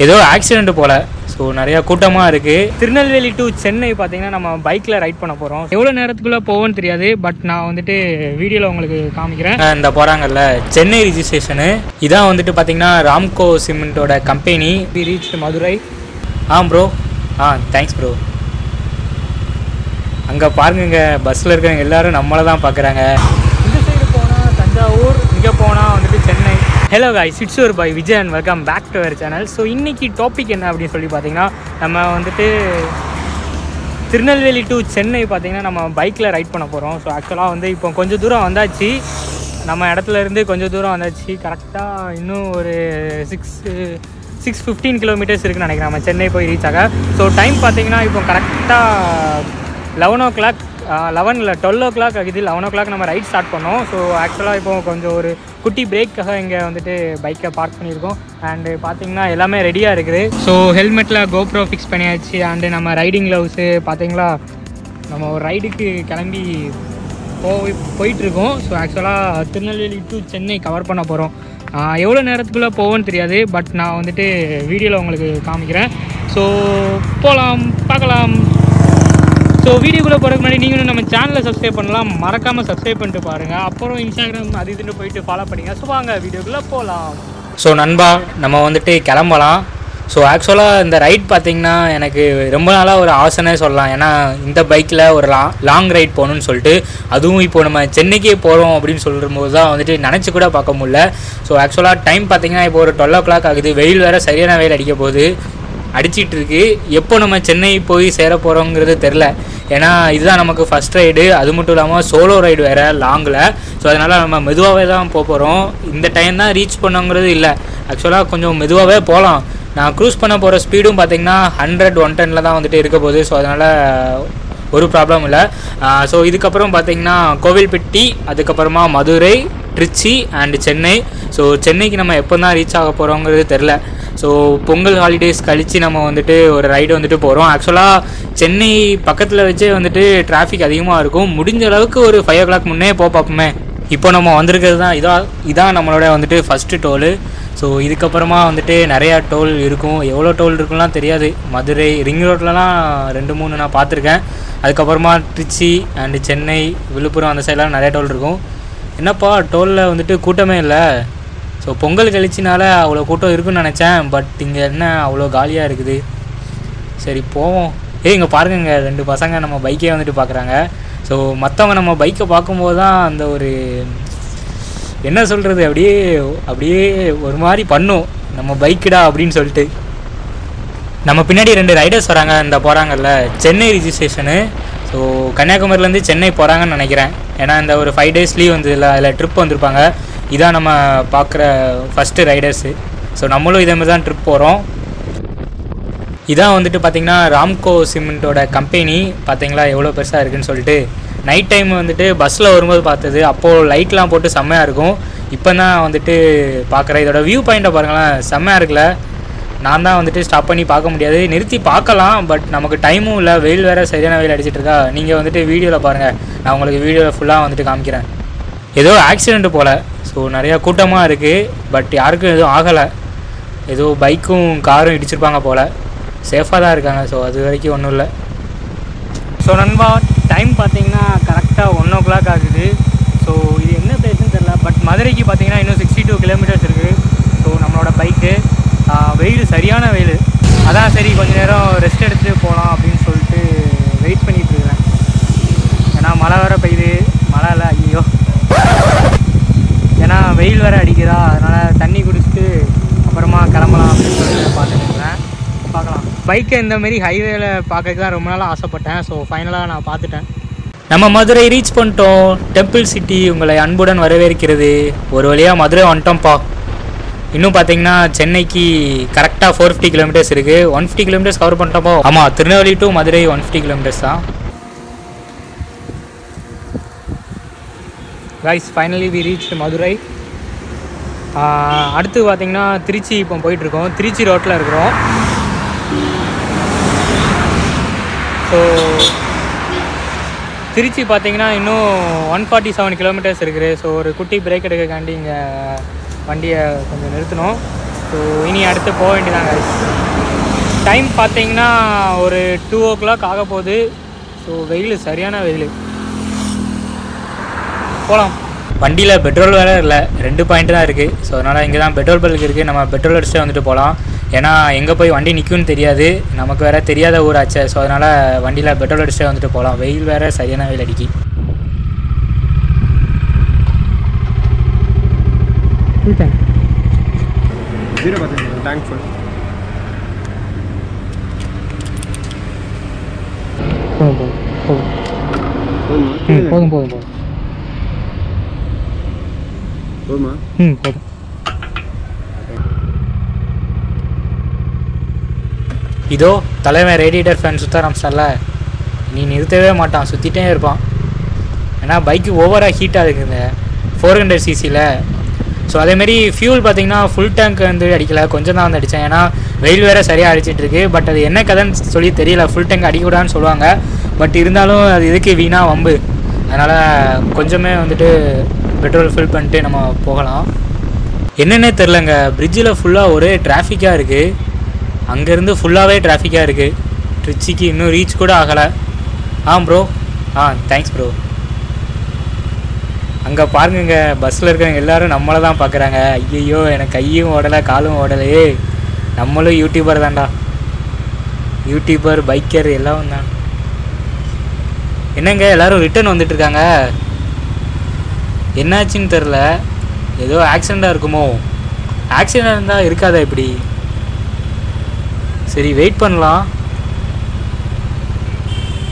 ஏதோ ஆக்சிடென்ட் போல. ஸோ நிறையா கூட்டமாக இருக்குது. திருநெல்வேலி டு சென்னை பார்த்தீங்கன்னா நம்ம பைக்கில் ரைட் பண்ண போகிறோம். எவ்வளோ நேரத்துக்குள்ளே போவோன்னு தெரியாது, பட் நான் வந்துட்டு வீடியோவில் உங்களுக்கு காமிக்கிறேன். இந்த போகிறாங்கல்ல சென்னை ரிஜிஸ்ட்ரேஷனு, இதான் வந்துட்டு பார்த்தீங்கன்னா ராம்கோ சிமெண்ட்டோட company. We reach Madurai. Bro thanks bro. அங்கே பாருங்க, பஸ்ஸில் இருக்கிறவங்க எல்லோரும் நம்மளை தான் பார்க்குறாங்க. இந்த சைடு போனால் தஞ்சாவூர், இங்கே போனால் வந்துட்டு Chennai. Hello guys, it's your boy Vijay and welcome back to our channel. So இன்றைக்கி டாபிக் என்ன அப்படின்னு சொல்லி பார்த்தீங்கன்னா, நம்ம வந்துட்டு திருநெல்வேலி டு சென்னை பார்த்தீங்கன்னா நம்ம பைக்கில் ரைட் பண்ண போகிறோம். ஸோ ஆக்சுவலாக வந்து இப்போ கொஞ்சம் தூரம் வந்தாச்சு, நம்ம இடத்துலேருந்து கொஞ்சம் தூரம் வந்தாச்சு. கரெக்டாக இன்னும் ஒரு 6-15 கிலோமீட்டர்ஸ் இருக்குன்னு நினைக்கிறேன் நம்ம சென்னை போய் ரீச் ஆக. ஸோ டைம் பார்த்தீங்கன்னா இப்போ கரெக்டாக 11 o'clock 12 o'clock ஆகுது. 11 o'clock நம்ம ரைட் ஸ்டார்ட் பண்ணோம். ஸோ ஆக்சுவலாக இப்போ கொஞ்சம் ஒரு குட்டி பிரேக்காக இங்கே வந்துட்டு பைக்கை பார்க் பண்ணியிருக்கோம். அண்டு பார்த்தீங்கன்னா எல்லாமே ரெடியாக இருக்குது. ஸோ ஹெல்மெட்டில் கோப்ரோ ஃபிக்ஸ் பண்ணியாச்சு. அண்டு நம்ம ரைடிங் க்ளவுஸு பார்த்தீங்களா, நம்ம ஒரு ரைடுக்கு கிளம்பி போயிட்டுருக்கோம். ஸோ ஆக்சுவலாக திருநெல்வேலி டு சென்னை கவர் பண்ண போகிறோம். எவ்வளோ நேரத்துக்குள்ளே போவோன்னு தெரியாது, பட் நான் வந்துட்டு வீடியோவில் உங்களுக்கு காமிக்கிறேன். ஸோ போகலாம், பார்க்கலாம். ஸோ வீடியோக்குள்ளே போகிறதுக்கு முன்னாடி நீங்களும் நம்ம சேனலை சப்ஸ்கிரைப் பண்ணலாம், மறக்காமல் சப்ஸ்கிரைப் பண்ணிட்டு பாருங்கள். அப்புறம் இன்ஸ்டாகிராம் அது இதுன்னு போயிட்டு ஃபாலோ பண்ணிங்க. ஸோ வாங்க வீடியோக்குள்ளே போகலாம். ஸோ நண்பா, நம்ம வந்துட்டு கிளம்பலாம். ஸோ ஆக்சுவலாக இந்த ரைட் பார்த்திங்கன்னா எனக்கு ரொம்ப நாளாக ஒரு ஆசைனே சொல்லலாம். ஏன்னா இந்த பைக்கில் ஒரு லாங் ரைட் போகணுன்னு சொல்லிட்டு, அதுவும் இப்போது நம்ம சென்னைக்கே போகிறோம் அப்படின்னு சொல்லும்போது தான் வந்துட்டு நினச்சி கூட பார்க்க முடியல. ஸோ ஆக்சுவலாக டைம் பார்த்திங்கன்னா இப்போ ஒரு 12 o'clock ஆகுது. வெயில் வேறு சரியான வெயில் அடிக்க போகுது, அடிச்சிட்டு இருக்கு. எப்போ நம்ம சென்னை போய் சேர போகிறோங்கிறது தெரில. ஏன்னா இதுதான் நமக்கு ஃபஸ்ட் ரைடு, அது மட்டும் இல்லாமல் சோலோ ரைடு வேறு லாங்கில். ஸோ அதனால் நம்ம மெதுவாகவே தான் போகிறோம். இந்த டைம் தான் ரீச் பண்ணோங்கிறது இல்லை, ஆக்சுவலாக கொஞ்சம் மெதுவாகவே போகலாம். நான் க்ரூஸ் பண்ண போகிற ஸ்பீடும் பார்த்திங்கன்னா 100-110 தான் வந்துட்டு இருக்க போகுது. ஸோ அதனால் ஒரு ப்ராப்ளம் இல்லை. ஸோ இதுக்கப்புறம் பார்த்திங்கன்னா கோவில்பட்டி, அதுக்கப்புறமா மதுரை, திருச்சி அண்டு சென்னை. ஸோ சென்னைக்கு நம்ம எப்போ தான் ரீச் ஆக போகிறோங்கிறது தெரில. ஸோ பொங்கல் ஹாலிடேஸ் கழித்து நம்ம வந்துட்டு ஒரு ரைடு வந்துட்டு போகிறோம். ஆக்சுவலாக சென்னை பக்கத்தில் வச்சே வந்துட்டு டிராஃபிக் அதிகமாக இருக்கும். முடிஞ்ச அளவுக்கு ஒரு 5 o'clock முன்னே பார்ப்போமே. இப்போ நம்ம வந்திருக்கிறது தான் இதான் நம்மளோட வந்துட்டு ஃபஸ்ட்டு டோலு. ஸோ இதுக்கப்புறமா வந்துட்டு நிறையா டோல் இருக்கும். எவ்வளோ டோல் இருக்குலாம் தெரியாது. மதுரை ரிங் ரோட்லலாம் 2-3 நான் பார்த்துருக்கேன். அதுக்கப்புறமா திருச்சி அண்டு சென்னை, விழுப்புரம் அந்த சைட்லாம் நிறையா டோல் இருக்கும். என்னப்பா டோலில் வந்துட்டு கூட்டமே இல்லை. ஸோ பொங்கல் கழிச்சினால அவ்வளோ கூட்டம் இருக்குன்னு நினச்சேன், பட் இங்கே என்ன அவ்வளோ காலியாக இருக்குது. சரி போவோம். இங்கே பாருங்க, 2 பசங்க நம்ம பைக்கே வந்துட்டு பார்க்குறாங்க. ஸோ மற்றவங்க நம்ம பைக்கை பார்க்கும்போது தான் அந்த ஒரு என்ன சொல்கிறது, அப்படியே ஒரு மாதிரி பண்ணும் நம்ம பைக்குடா அப்படின்னு சொல்லிட்டு. நம்ம பின்னாடி 2 ரைடர்ஸ் வராங்க. இந்த போகிறாங்கல்ல சென்னை ரிஜிஸ்ட்ரேஷனு. ஸோ கன்னியாகுமரியிலேருந்து சென்னை போகிறாங்கன்னு நினைக்கிறேன். ஏன்னா இந்த ஒரு 5 days லீவ் வந்ததில்ல, அதில் ட்ரிப் வந்திருப்பாங்க. இதான் நம்ம பார்க்குற ஃபஸ்ட்டு ரைடர்ஸு. ஸோ நம்மளும் இதே மாதிரி தான் ட்ரிப் போகிறோம். இதான் வந்துட்டு பார்த்திங்கன்னா ராம்கோ சிமெண்ட்டோட கம்பெனி. பார்த்திங்களா எவ்வளோ பெருசாக இருக்குதுன்னு சொல்லிட்டு. நைட் டைம் வந்துட்டு பஸ்ஸில் வரும்போது பார்த்தது, அப்போது லைட்லாம் போட்டு செம்மையாக இருக்கும். இப்போ தான் வந்துட்டு பார்க்குறேன். இதோட வியூ பாயிண்ட்டை பாருங்களேன், செம்மையாக இருக்குல்ல. நான் தான் வந்துட்டு ஸ்டாப் பண்ணி பார்க்க முடியாது, நிறுத்தி பார்க்கலாம், பட் நமக்கு டைமும் இல்லை. வெயில் வேறு சரியான வெயில் அடிச்சிட்டு இருக்கா. நீங்கள் வந்துட்டு வீடியோவில் பாருங்கள், நான் உங்களுக்கு வீடியோவில் ஃபுல்லாக வந்துட்டு காமிக்கிறேன். ஏதோ ஆக்சிடென்ட் போல். ஸோ நிறையா கூட்டமாக இருக்குது, பட் யாருக்கும் எதுவும் ஆகலை. ஏதோ பைக்கும் காரும் இடிச்சிருப்பாங்க போல். சேஃபாக தான் இருக்காங்க. ஸோ அது வரைக்கும் ஒன்றும் இல்லை. ஸோ நண்பா, டைம் பார்த்தீங்கன்னா கரெக்டாக 1 o'clock ஆகுது. ஸோ இது என்ன பிளேஸ்ன்னு தெரில, பட் மதுரைக்கு பார்த்தீங்கன்னா இன்னும் 62 கிலோமீட்டர்ஸ் இருக்குது. ஸோ நம்மளோட பைக்கு வெயில் சரியான வெயில், அதான் சரி கொஞ்சம் நேரம் ரெஸ்ட் எடுத்துகிட்டு போகலாம் அப்படின்னு சொல்லிட்டு வெயிட் பண்ணிகிட்ருக்கிறேன். ஏன்னா மழை வேறு பெய்யுது. மழை இல்லை, ஐயோ, ஏன்னா வெயில் வேறு அடிக்குதா, அதனால் தண்ணி குடிச்சிட்டு அப்புறமா கிளம்பலாம் அப்படின்னு சொல்லிட்டு பார்த்துட்டுருக்கேன். பார்க்கலாம். பைக்கை இந்தமாரி ஹைவேல பார்க்கறதுக்கு தான் ரொம்ப நாளாக ஆசைப்பட்டேன். ஸோ ஃபைனலாக நான் பார்த்துட்டேன். நம்ம மதுரை ரீச் பண்ணிட்டோம். டெம்பிள் சிட்டி உங்களை அன்புடன் வரவேற்கிறது. ஒரு வழியாக மதுரை வந்துட்டோம்ப்பா. இன்னும் பார்த்தீங்கன்னா சென்னைக்கு கரெக்டாக 450 கிலோமீட்டர்ஸ் இருக்குது. 150 கிலோமீட்டர்ஸ் கவர் பண்ணிட்டோம்ப்பா. ஆமாம், திருநெல்வேலி டு மதுரை 150 கிலோமீட்டர்ஸ் தான். Guys, finally we reach Madurai. அடுத்து பார்த்திங்கன்னா திருச்சி இப்போ போயிட்டுருக்கோம். திருச்சி ரோட்டில் இருக்கிறோம். ஸோ திருச்சி பார்த்திங்கன்னா இன்னும் 147 கிலோமீட்டர்ஸ் இருக்குது. ஸோ ஒரு குட்டி பிரேக் எடுக்கக்காண்டி இங்கே வண்டியை கொஞ்சம் நிறுத்தணும். ஸோ இனி அடுத்து போக வேண்டியதாங்க. டைம் பார்த்தீங்கன்னா ஒரு 2 o'clock ஆக போகுது. ஸோ வெயில் சரியான வெயில். போகலாம். வண்டியில் பெட்ரோல் வேறு இல்லை, 2 பாயிண்ட் தான் இருக்குது. ஸோ அதனால் இங்கே தான் பெட்ரோல் பல்க் இருக்குது. நம்ம பெட்ரோல் அடிச்சுட்டு வந்துட்டு போகலாம். ஏன்னா எங்கே போய் வண்டி நிற்கும்னு தெரியாது, நமக்கு வேறு தெரியாத ஊராச்சு. ஸோ அதனால் வண்டியில் பெட்ரோல் அடிச்சுட்டு வந்துட்டு போகலாம். வெயில் வேறு சரியான வெயில் அடிக்கி. தேங்க்ஃபுல். போதும் போதும் போதும். போதுமா? போதும். இதோ தலைவன் ரேடியேட்டர் ஃபேன் சுற்ற ஆரம்பிச்சால, நீ நிறுத்தவே மாட்டான், சுற்றிட்டே இருப்பான். ஏன்னா பைக்கு ஓவராக ஹீட் ஆகுதுங்க 400cc. ஸோ அதேமாரி ஃபியூல் பார்த்தீங்கன்னா ஃபுல் டேங்க் வந்து அடிக்கலை, கொஞ்சம் தான் வந்து அடித்தேன். ஏன்னா வெயில் வேறு சரியாக அடிச்சிட்ருக்கு. பட் அது என்ன கதைன்னு சொல்லி தெரியல. ஃபுல் டேங்க் அடிக்கூடாதுன்னு சொல்லுவாங்க, பட் இருந்தாலும் அது எதுக்கு வீணாக வம்பு. அதனால் கொஞ்சமே வந்துட்டு பெட்ரோல் ஃபில் பண்ணிட்டு நம்ம போகலாம். என்னென்னே தெரிலங்க, பிரிட்ஜில் ஃபுல்லாக ஒரே டிராஃபிக்காக இருக்குது. அங்கேருந்து ஃபுல்லாகவே டிராஃபிக்காக இருக்குது. ட்ரிச்சிக்கு இன்னும் ரீச் கூட ஆகலை. ப்ரோ. Thanks bro. அங்கே பாருங்க, பஸ்ஸில் இருக்கிறவங்க எல்லோரும் நம்மளை தான் பார்க்குறாங்க. ஐயோ எனக்கு கையும் ஓடலை காலும் ஓடலையே. நம்மளும் யூடியூபர் தான்டா. யூடியூபர் பைக்கர் எல்லாம் தான். என்னங்க எல்லோரும் ரிட்டர்ன் வந்துட்டுருக்காங்க. என்னாச்சுன்னு தெரில. ஏதோ ஆக்சிடெண்ட்டாக இருக்குமோ? ஆக்சிடெண்ட் இருந்தால் இருக்காதா இப்படி? சரி வெயிட் பண்ணலாம்,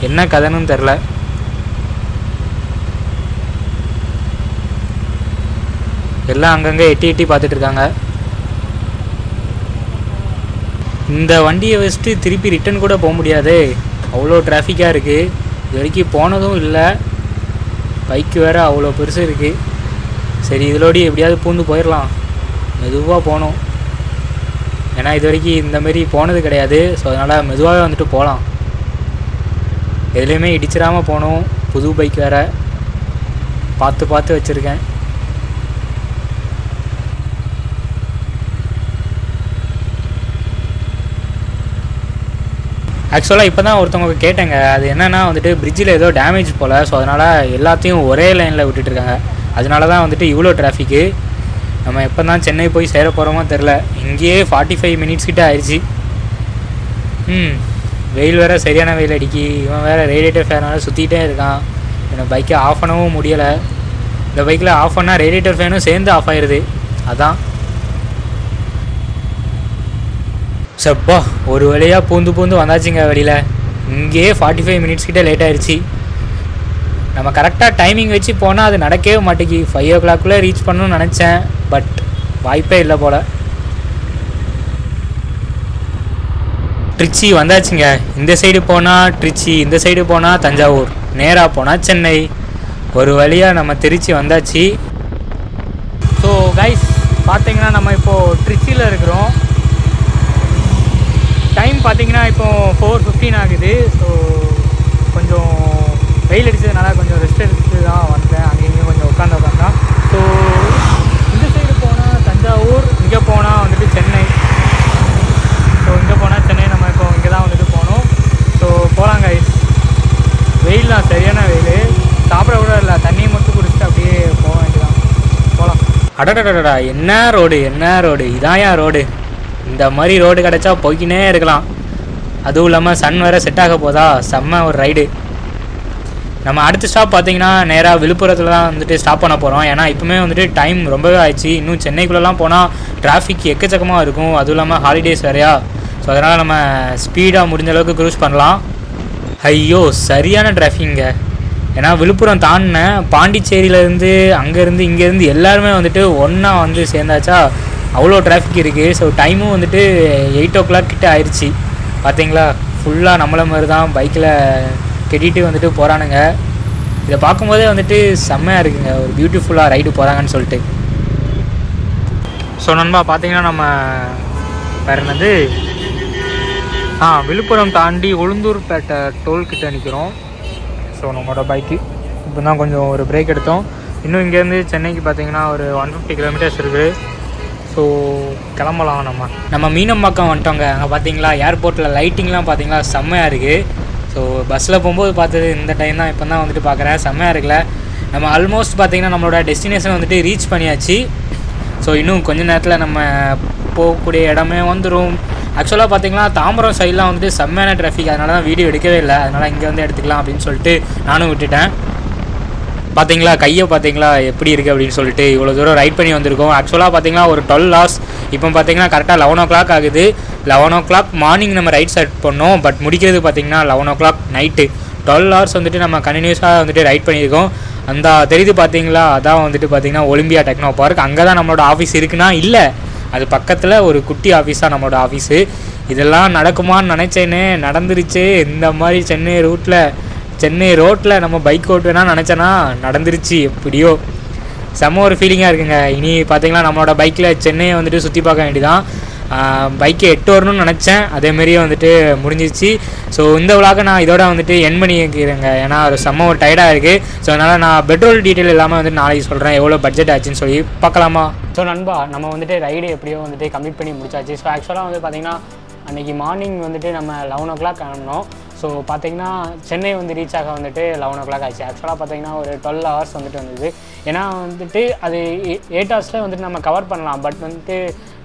என்ன கதைன்னு தெரில. எல்லாம் அங்கங்கே எட்டி எட்டி பார்த்துட்டு இருக்காங்க. இந்த வண்டியை வச்சுட்டு திருப்பி ரிட்டன் கூட போக முடியாது, அவ்வளோ டிராஃபிக்காக இருக்குது. இது வரைக்கும் போனதும் இல்லை. பைக்கு வேறு அவ்வளோ பெருசு இருக்குது. சரி இதிலோடி எப்படியாவது பூந்து போயிடலாம், மெதுவாக போகணும். ஏன்னா இது வரைக்கும் இந்தமாரி போனது கிடையாது. ஸோ அதனால் மெதுவாகவே வந்துட்டு போகலாம். எதுலேயுமே இடிச்சிடாமல் போகணும். புது பைக் வேறு, பார்த்து பார்த்து வச்சுருக்கேன். ஆக்சுவலாக இப்போ தான் ஒருத்தவங்க கேட்டேங்க, அது என்னென்னா வந்துட்டு பிரிட்ஜில் ஏதோ டேமேஜ் போல். ஸோ அதனால் எல்லாத்தையும் ஒரே லைனில் விட்டுட்டுருக்காங்க. அதனால தான் வந்துட்டு இவ்வளோ டிராஃபிக்கு. நம்ம எப்போ தான் சென்னை போய் சேர போகிறோமோ தெரில. இங்கேயே 45 minutes கிட்ட ஆயிடுச்சு. வெயில் வேறு சரியான வெயில் அடிக்கி. இவன் வேறு ரேடியேட்டர் ஃபேனால சுற்றிக்கிட்டே இருக்கான். என்னை பைக்கை ஆஃப் பண்ணவும் முடியலை. இந்த பைக்கில் ஆஃப் பண்ணால் ரேடியேட்டர் ஃபேனும் சேர்ந்து ஆஃப் ஆயிடுது. அதான் சப்பா ஒரு வழியாக பூந்து வந்தாச்சுங்க வெளியில். இங்கேயே 45 minutes கிட்ட லேட் ஆயிடுச்சு. நம்ம கரெக்டாக டைமிங் வச்சு போனால் அது நடக்கவே மாட்டேங்கி. 5 o'clock ரீச் பண்ணணும்னு நினச்சேன், பட் வாய்ப்பே இல்லை போல். ட்ரிச்சி வந்தாச்சுங்க. இந்த சைடு போனால் ட்ரிச்சி, இந்த சைடு போனால் தஞ்சாவூர், நேராக போனால் சென்னை. ஒரு வழியாக நம்ம திருச்சி வந்தாச்சு. ஸோ கைஸ் பார்த்தீங்கன்னா நம்ம இப்போது ட்ரிச்சியில் இருக்கிறோம். டைம் பார்த்தீங்கன்னா இப்போது 4:15 ஆகுது. ஸோ கொஞ்சம் வெயில் அடித்ததுனால கொஞ்சம் ரெஸ்ட் எடுத்து தான் வந்தேன். அங்கேயும் கொஞ்சம் உட்காந்தா. ஸோ இந்த சைடு போனால் தஞ்சாவூர், இங்கே போனால் வந்துட்டு சென்னை. ஸோ இங்கே போனால் சென்னை. நம்ம இப்போ இங்கே தான் வந்துட்டு போகணும். ஸோ போகலாங்க. வெயில் தான் சரியான வெயில். சாப்பிட கூட இல்லை, தண்ணியை மட்டும் குடிச்சிட்டு அப்படியே போக வேண்டியதான். போகலாம். அடடடடா என்ன ரோடு, என்ன ரோடு இதான். ஏன் ரோடு இந்த மாதிரி ரோடு கிடச்சா போய்க்கினே இருக்கலாம். அதுவும் இல்லாமல் சன் வேறு செட் ஆக போதா, செம்ம ஒரு ரைடு. நம்ம அடுத்த ஸ்டாப் பார்த்தீங்கன்னா நேராக விழுப்புரத்தில் தான் வந்துட்டு ஸ்டாப் பண்ண போகிறோம். ஏன்னா இப்போவுமே வந்துட்டு டைம் ரொம்பவே ஆயிடுச்சு. இன்னும் சென்னைக்குள்ளெலாம் போனால் டிராஃபிக் எக்கச்சக்கமாக இருக்கும். அதுவும் இல்லாமல் ஹாலிடேஸ் வேறையா. ஸோ அதனால் நம்ம ஸ்பீடாக முடிஞ்ச அளவுக்கு க்ரூஸ் பண்ணலாம். ஐயோ சரியான டிராஃபிக்குங்க. ஏன்னா விழுப்புரம் தாண்டினேன், பாண்டிச்சேரியிலேருந்து அங்கேருந்து இங்கேருந்து எல்லாருமே வந்துட்டு ஒன்றா வந்து சேர்ந்தாச்சா, அவ்வளோ டிராஃபிக் இருக்குது. ஸோ டைமும் வந்துட்டு 8 o'clock கிட்ட ஆயிடுச்சு. பார்த்தீங்களா, ஃபுல்லாக நம்மள மாதிரி தான் பைக்கில் கட்டிட்டு வந்துட்டு போகிறானுங்க. இதை பார்க்கும்போதே வந்துட்டு செம்மையாக இருக்குங்க, ஒரு பியூட்டிஃபுல்லாக ரைடு போகிறாங்கன்னு சொல்லிட்டு. ஸோ நண்பா பார்த்தீங்கன்னா நம்ம வேறு என்னது விழுப்புரம் தாண்டி உளுந்தூர்பேட்டை டோல்கிட்ட நிற்கிறோம். ஸோ நம்மளோட பைக்கு இப்போ தான் கொஞ்சம் ஒரு பிரேக் எடுத்தோம். இன்னும் இங்கேருந்து சென்னைக்கு பார்த்தீங்கன்னா ஒரு 150 kilometers இருக்குது. ஸோ கிளம்பலாம். நம்ம மீனம்பாக்கம் வந்துட்டோங்க. அங்கே பார்த்தீங்களா ஏர்போர்ட்டில் லைட்டிங்லாம் பார்த்தீங்களா செம்மையாக இருக்குது. ஸோ பஸ்ஸில் போகும்போது பார்த்தது இந்த டைம் தான், இப்போ தான் வந்துட்டு பார்க்குறேன். செம்மையாக இருக்குல்ல. நம்ம ஆல்மோஸ்ட் பார்த்திங்கன்னா நம்மளோட டெஸ்டினேஷன் வந்துட்டு ரீச் பண்ணியாச்சு. ஸோ இன்னும் கொஞ்சம் நேரத்தில் நம்ம போகக்கூடிய இடமே வந்துடும். ஆக்சுவலாக பார்த்திங்கன்னா தாம்பரம் சைட்லாம் வந்துட்டு செம்மையான டிராஃபிக், அதனால தான் வீடியோ எடுக்கவே இல்லை. அதனால் இங்கே வந்து எடுத்துக்கலாம் அப்படின்னு சொல்லிட்டு நானும் விட்டுட்டேன். பார்த்தீங்களா கையை பார்த்தீங்களா எப்படி இருக்குது அப்படின்னு சொல்லிட்டு இவ்வளோ தூரம் ரைட் பண்ணி வந்திருக்கோம். ஆக்சுவலாக பார்த்தீங்கன்னா ஒரு 12 hours. இப்போ பார்த்தீங்கன்னா கரெக்டாக 11 o'clock ஆகுது. 11 o'clock மார்னிங் நம்ம ரைட் செட் பண்ணோம். பட் முடிக்கிறது பார்த்தீங்கன்னா 11 o'clock நைட்டு. 12 hours வந்துட்டு நம்ம கண்டினியூஸாக வந்துட்டு ரைட் பண்ணியிருக்கோம். அந்த தெரியுது பார்த்தீங்களா, அதான் வந்துட்டு பார்த்தீங்கன்னா ஒலிம்பியா டெக்னோ பார்க். அங்கே தான் நம்மளோட ஆஃபீஸ் இருக்குன்னா இல்லை, அது பக்கத்தில் ஒரு குட்டி ஆஃபீஸ் தான் நம்மளோட ஆஃபீஸு. இதெல்லாம் நடக்குமான்னு நினச்சேன்னு நடந்துருச்சு. இந்த மாதிரி சென்னை ரோட்டில் நம்ம பைக் ஓட்டுவேன்னா நினச்சேன்னா நடந்துருச்சு. எப்படியோ செம்ம ஒரு ஃபீலிங்காக இருக்குங்க. இனி பார்த்தீங்கன்னா நம்மளோட பைக்கில் சென்னையை வந்துட்டு சுற்றி பார்க்க வேண்டியதான். பைக்கை 8 வரணும்னு நினச்சேன், அதேமாரியே வந்துட்டு முடிஞ்சிச்சு. ஸோ இந்த விழாக்க நான் இதோட வந்துட்டு என் பண்ணிக்கிறேங்க. ஏன்னா ஒரு செம்ம ஒரு டயர்டாக இருக்குது. ஸோ அதனால் நான் பெட்ரோல் டீட்டெயில் இல்லாமல் வந்துட்டு நாளைக்கு சொல்கிறேன் எவ்வளோ பட்ஜெட் ஆச்சுன்னு சொல்லி பார்க்கலாமா. ஸோ நண்பா, நம்ம வந்துட்டு ரைடு எப்படியோ வந்துட்டு கம்ப்ளீட் பண்ணி முடிச்சாச்சு. ஸோ ஆக்சுவலாக வந்து பார்த்திங்கன்னா அன்றைக்கி மார்னிங் வந்துட்டு நம்ம 11 o'clock கிளம்பினோம். ஸோ பார்த்திங்கன்னா சென்னை வந்து ரீச் ஆக வந்துட்டு 11 o'clock ஆச்சு. ஆக்சுவலாக பார்த்திங்கன்னா ஒரு 12 hours வந்துட்டு வந்தது. ஏன்னா வந்துட்டு அது 8 hours வந்துட்டு நம்ம கவர் பண்ணலாம். பட் வந்துட்டு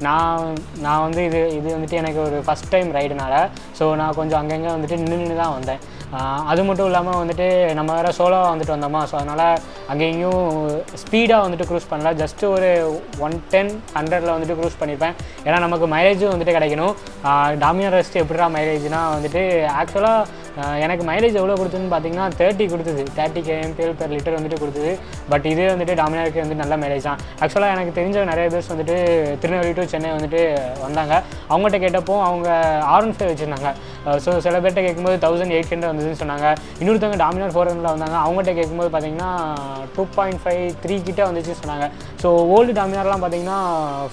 நான் வந்து இது வந்துட்டு எனக்கு ஒரு ஃபஸ்ட் டைம் ரைடுனால ஸோ நான் கொஞ்சம் அங்கங்கே வந்துட்டு நின்று தான் வந்தேன். அது மட்டும் இல்லாமல் வந்துட்டு நம்ம வேறு சோலோவாக வந்துட்டு வந்தோமா. ஸோ அதனால் அங்கேயும் ஸ்பீடாக வந்துட்டு க்ரூஸ் பண்ணல. ஜஸ்ட்டு ஒரு 110, 100 வந்துட்டு க்ரூஸ் பண்ணியிருப்பேன். ஏன்னா நமக்கு மைலேஜும் வந்துட்டு கிடைக்கணும். டாமினார் ரெஸ்ட் எப்படிடா மைலேஜ்னால் வந்துட்டு ஆக்சுவலாக எனக்கு மைலேஜ் எவ்வளோ கொடுத்துன்னு பார்த்தீங்கன்னா 30 கொடுத்தது. 30 kmph வந்துட்டு கொடுத்தது. பட் இதே வந்துட்டு டாமினாருக்கு வந்து நல்ல மைலேஜ் தான். ஆக்சுவலாக எனக்கு தெரிஞ்ச நிறைய பேர்ஸ் வந்துட்டு திருநெல்வேலி டு சென்னை வந்துட்டு வந்தாங்க. அவங்ககிட்ட கேட்டப்போ அவங்க R15 வச்சுருந்தாங்க. ஸோ சில பேர்கிட்ட கேட்கும்போது 1800 வந்ததுன்னு சொன்னாங்க. இன்னொருத்தவங்க டாமினார் 400 வந்தாங்க. அவங்ககிட்ட கேட்கும்போது பார்த்தீங்கன்னா 2.5, 3 கிட்ட வந்துச்சுன்னு சொன்னாங்க. ஸோ ஓல்டு டாமினார்லாம் பார்த்தீங்கன்னா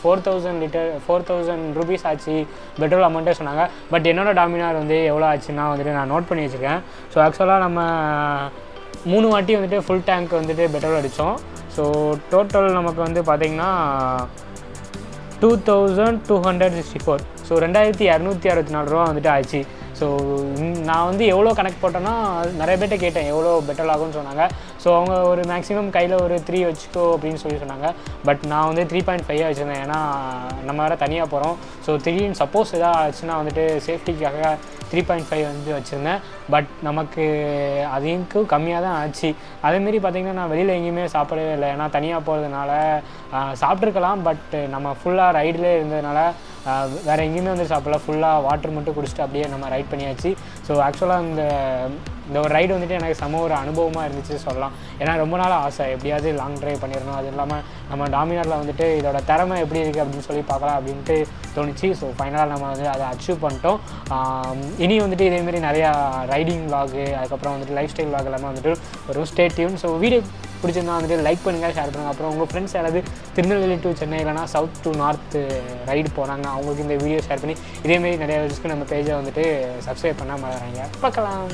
4000 rupees ஆச்சு பெட்ரோல் அமௌண்ட்டே சொன்னாங்க. பட் என்னோட டாமினார் வந்து எவ்வளோ ஆச்சுன்னா வந்துட்டு நான் நோட் பண்ணி வச்சுருக்கேன். ஸோ ஆக்சுவலாக நம்ம 3 வாட்டி வந்துட்டு ஃபுல் டேங்க் வந்துட்டு பெட்ரோல் அடித்தோம். ஸோ டோட்டல் நமக்கு வந்து பார்த்திங்கன்னா 2264. ஸோ 2264 ரூபா வந்துட்டு ஆச்சு. ஸோ நான் வந்து எவ்வளோ கனெக்ட் போட்டேன்னா நிறைய பேர்கிட்ட கேட்டேன் எவ்வளோ பெட்ரோல் ஆகும்னு சொன்னாங்க. ஸோ அவங்க ஒரு மேக்ஸிமம் கையில் ஒரு 3 வச்சுக்கோ அப்படின்னு சொன்னாங்க. பட் நான் வந்து 3.5 வச்சுருந்தேன். ஏன்னா நம்ம வேறு தனியாக போகிறோம். ஸோ 3 சப்போஸ் எதாவது ஆச்சுன்னா வந்துட்டு சேஃப்டிக்காக 3.5 வந்து வச்சுருந்தேன். பட் நமக்கு அதுக்கு கம்மியாக தான் ஆச்சு. அதேமாரி பார்த்திங்கன்னா நான் வெளியில் எங்கேயுமே சாப்பிடவே இல்லை. ஏன்னா தனியாக போகிறதுனால சாப்பிட்ருக்கலாம். பட் நம்ம ஃபுல்லாக ரைடில் இருந்ததுனால வேறு எங்கேயுமே வந்து சாப்பிடல. ஃபுல்லாக வாட்டர் மட்டும் குடிச்சிட்டு அப்படியே நம்ம ரைட் பண்ணியாச்சு. ஸோ ஆக்சுவலாக இந்த ஒரு ரைடு வந்துட்டு எனக்கு செம ஒரு அனுபவமாக இருந்துச்சு சொல்லலாம். ஏன்னா ரொம்ப நாள் ஆசை எப்படியாவது லாங் ட்ரைவ் பண்ணிடணும். அது இல்லாமல் நம்ம டாமினாரில் வந்துட்டு இதோட திறமை எப்படி இருக்குது அப்படின்னு சொல்லி பார்க்கலாம் அப்படின்ட்டு தோணுச்சு. ஸோ ஃபைனலாக நம்ம வந்து அதை அச்சீவ் பண்ணிட்டோம். இனி வந்துட்டு இதேமாரி நிறையா ரைடிங் விலாகு, அதுக்கப்புறம் வந்துட்டு லைஃப் ஸ்டைல் விலாக் எல்லாமே வந்துட்டு ஒரு ஸ்டே டியூன். ஸோ வீடியோ பிடிச்சிருந்தா வந்துட்டு லைக் பண்ணுங்கள், ஷேர் பண்ணுங்கள். அப்புறம் உங்கள் ஃப்ரெண்ட்ஸ் யாராவது திருநெல்வேலி டு சென்னை இல்லைனா சவுத் டு நார்த் ரைடு போனாங்க, அவங்களுக்கு இந்த வீடியோ ஷேர் பண்ணி இதேமாரி நிறைய விஷயத்துக்கு நம்ம பேஜை வந்துட்டு சப்ஸ்கிரைப் பண்ணால் மறந்துறாங்க. பார்க்கலாம்.